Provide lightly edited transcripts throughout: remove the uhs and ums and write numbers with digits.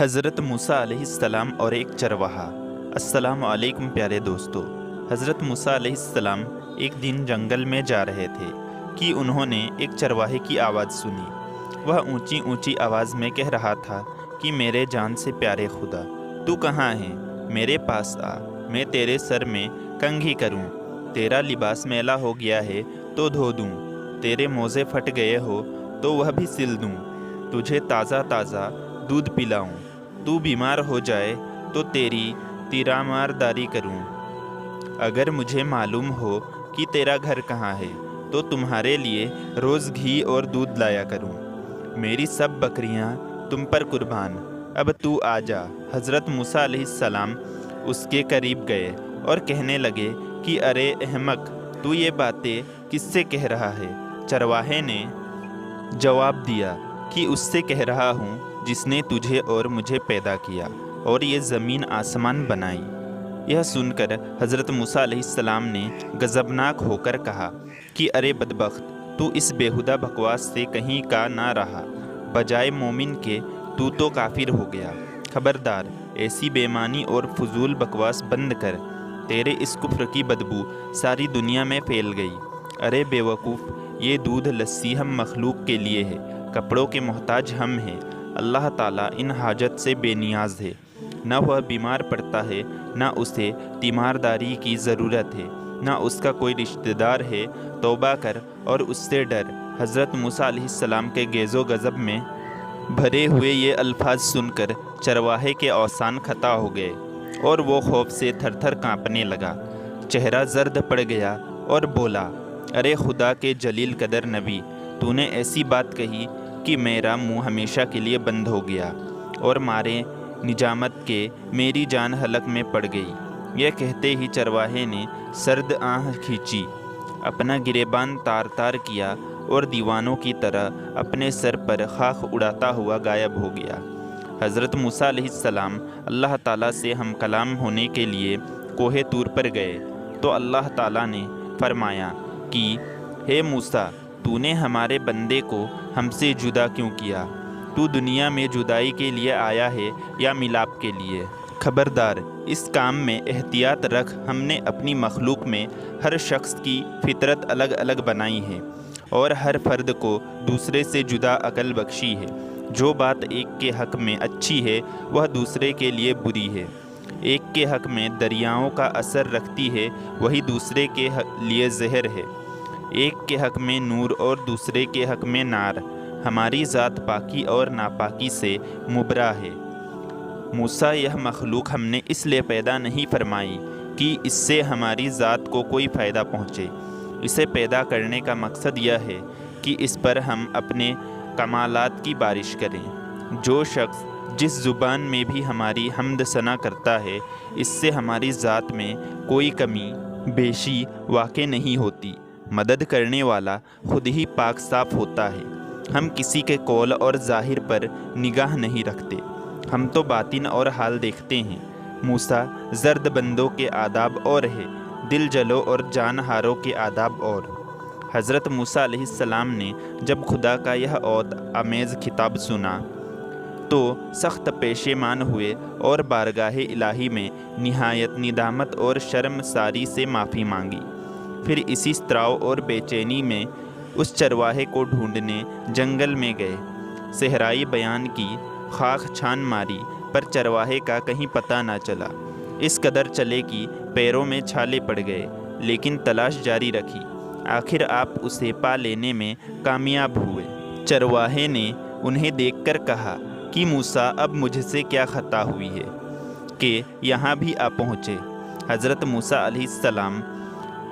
حضرت موسیٰ علیہ السلام اور ایک چرواہا۔ السلام علیکم پیارے دوستو۔ حضرت موسیٰ علیہ السلام ایک دن جنگل میں جا رہے تھے کہ انہوں نے ایک چرواہے کی آواز سنی۔ وہ اونچی اونچی آواز میں کہہ رہا تھا کہ میرے جان سے پیارے خدا، تو کہاں ہے؟ میرے پاس آ، میں تیرے سر میں کنگھی کروں۔ تیرا لباس میلا ہو گیا ہے تو دھو دوں، تیرے موزے پھٹ گئے ہو تو وہ بھی سل دوں، تجھے تازہ تازہ دودھ پلاؤں، تو بیمار ہو جائے تو تیری تیرامارداری کروں۔ اگر مجھے معلوم ہو کہ تیرا گھر کہاں ہے تو تمہارے لیے روز گھی اور دودھ لایا کروں۔ میری سب بکریاں تم پر قربان، اب تو آ جا۔ حضرت موسیٰ علیہ السلام اس کے قریب گئے اور کہنے لگے کہ ارے احمق، تو یہ باتیں کس سے کہہ رہا ہے؟ چرواہے نے جواب دیا کہ اس سے کہہ رہا ہوں جس نے تجھے اور مجھے پیدا کیا اور یہ زمین آسمان بنائی۔ یہ سن کر حضرت موسیٰ علیہ السلام نے غضبناک ہو کر کہا کہ ارے بدبخت، تو اس بیہودہ بکواس سے کہیں کا نہ رہا، بجائے مومن کے تو کافر ہو گیا۔ خبردار، ایسی بے معنی اور فضول بکواس بند کر، تیرے اس کفر کی بدبو ساری دنیا میں پھیل گئی۔ ارے بے وقوف، یہ دودھ لسی ہم مخلوق کے لیے ہے، کپڑوں کے محتاج ہم ہیں، اللہ تعالیٰ ان حاجت سے بے نیاز ہے۔ نہ وہ بیمار پڑتا ہے، نہ اسے تیمارداری کی ضرورت ہے، نہ اس کا کوئی رشتہ دار ہے، توبہ کر اور اس سے ڈر۔ حضرت موسیٰ علیہ السلام کے غیظ و غضب میں بھرے ہوئے یہ الفاظ سن کر چرواہے کے اوسان خطا ہو گئے اور وہ خوف سے تھر تھر کانپنے لگا، چہرہ زرد پڑ گیا اور بولا، ارے خدا کے جلیل قدر نبی، تو نے ایسی بات کہی کہ میرا منہ ہمیشہ کے لیے بند ہو گیا اور مارے نجامت کے میری جان حلق میں پڑ گئی۔ یہ کہتے ہی چرواہے نے سرد آہ کھینچی، اپنا گریبان تار تار کیا اور دیوانوں کی طرح اپنے سر پر خاک اڑاتا ہوا غائب ہو گیا۔ حضرت موسیٰ علیہ السلام اللہ تعالیٰ سے ہم کلام ہونے کے لیے کوہ طور پر گئے تو اللہ تعالیٰ نے فرمایا کہ ہے موسیٰ، تو نے ہمارے بندے کو ہم سے جدا کیوں کیا؟ تو دنیا میں جدائی کے لیے آیا ہے یا ملاپ کے لیے؟ خبردار، اس کام میں احتیاط رکھ۔ ہم نے اپنی مخلوق میں ہر شخص کی فطرت الگ الگ بنائی ہے اور ہر فرد کو دوسرے سے جدا عقل بخشی ہے۔ جو بات ایک کے حق میں اچھی ہے وہ دوسرے کے لیے بری ہے۔ ایک کے حق میں دریاؤں کا اثر رکھتی ہے، وہی دوسرے کے لیے زہر ہے۔ ایک کے حق میں نور اور دوسرے کے حق میں نار۔ ہماری ذات پاکی اور ناپاکی سے مبرا ہے۔ موسیٰ، یہ مخلوق ہم نے اس لیے پیدا نہیں فرمائی کہ اس سے ہماری ذات کو کوئی فائدہ پہنچے۔ اسے پیدا کرنے کا مقصد یہ ہے کہ اس پر ہم اپنے کمالات کی بارش کریں۔ جو شخص جس زبان میں بھی ہماری حمد ثنا کرتا ہے، اس سے ہماری ذات میں کوئی کمی بیشی واقع نہیں ہوتی۔ مدد کرنے والا خود ہی پاک صاف ہوتا ہے۔ ہم کسی کے قول اور ظاہر پر نگاہ نہیں رکھتے، ہم تو باطن اور حال دیکھتے ہیں۔ موسیٰ، زرد بندوں کے آداب اور ہے، دل جلو اور جان ہاروں کے آداب اور۔ حضرت موسیٰ علیہ السلام نے جب خدا کا یہ عود آمیز خطاب سنا تو سخت پشیمان ہوئے اور بارگاہ الہی میں نہایت ندامت اور شرم ساری سے معافی مانگی۔ پھر اسی اضطراب اور بے چینی میں اس چرواہے کو ڈھونڈنے جنگل میں گئے۔ صحرائی بیان کی، خاک چھان ماری، پر چرواہے کا کہیں پتہ نہ چلا۔ اس قدر چلے کہ پیروں میں چھالے پڑ گئے، لیکن تلاش جاری رکھی۔ آخر آپ اسے پا لینے میں کامیاب ہوئے۔ چرواہے نے انہیں دیکھ کر کہا کہ موسیٰ، اب مجھ سے کیا خطا ہوئی ہے کہ یہاں بھی آ پہنچے؟ حضرت موسیٰ علیہ السلام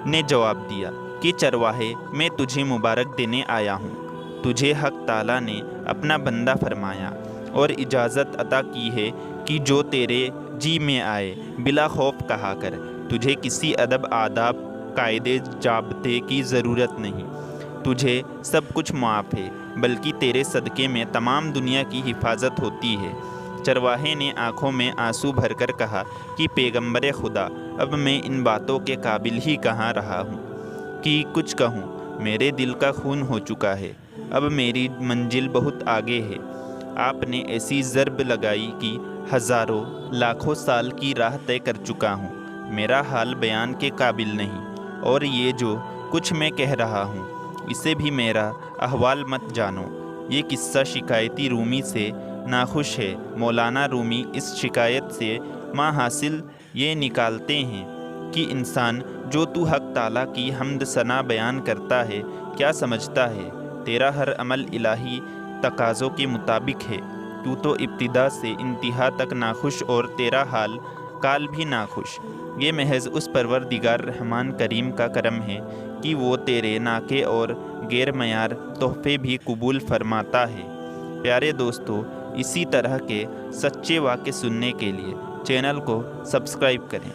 نے جواب دیا کہ چرواہے، میں تجھے مبارک دینے آیا ہوں۔ تجھے حق تعالیٰ نے اپنا بندہ فرمایا اور اجازت عطا کی ہے کہ جو تیرے جی میں آئے بلا خوف کہا کر۔ تجھے کسی ادب، آداب، قاعدے ضابطے کی ضرورت نہیں، تجھے سب کچھ معاف ہے، بلکہ تیرے صدقے میں تمام دنیا کی حفاظت ہوتی ہے۔ چرواہے نے آنکھوں میں آنسو بھر کر کہا کہ پیغمبر خدا، اب میں ان باتوں کے قابل ہی کہاں رہا ہوں کہ کچھ کہوں۔ میرے دل کا خون ہو چکا ہے، اب میری منزل بہت آگے ہے۔ آپ نے ایسی ضرب لگائی کہ ہزاروں لاکھوں سال کی راہ طے کر چکا ہوں، میرا حال بیان کے قابل نہیں، اور یہ جو کچھ میں کہہ رہا ہوں اسے بھی میرا احوال مت جانو۔ یہ قصہ شکایتی رومی سے ناخوش ہے۔ مولانا رومی اس شکایت سے ما حاصل یہ نکالتے ہیں کہ انسان جو تو حق تعالیٰ کی حمد ثنا بیان کرتا ہے کیا سمجھتا ہے؟ تیرا ہر عمل الہی تقاضوں کے مطابق ہے، تو ابتدا سے انتہا تک ناخوش اور تیرا حال کال بھی ناخوش۔ یہ محض اس پروردگار رحمان کریم کا کرم ہے کہ وہ تیرے ناکے اور غیر معیار تحفے بھی قبول فرماتا ہے۔ پیارے دوستو، اسی طرح کے سچے واقعے سننے کے لیے چینل کو سبسکرائب کریں۔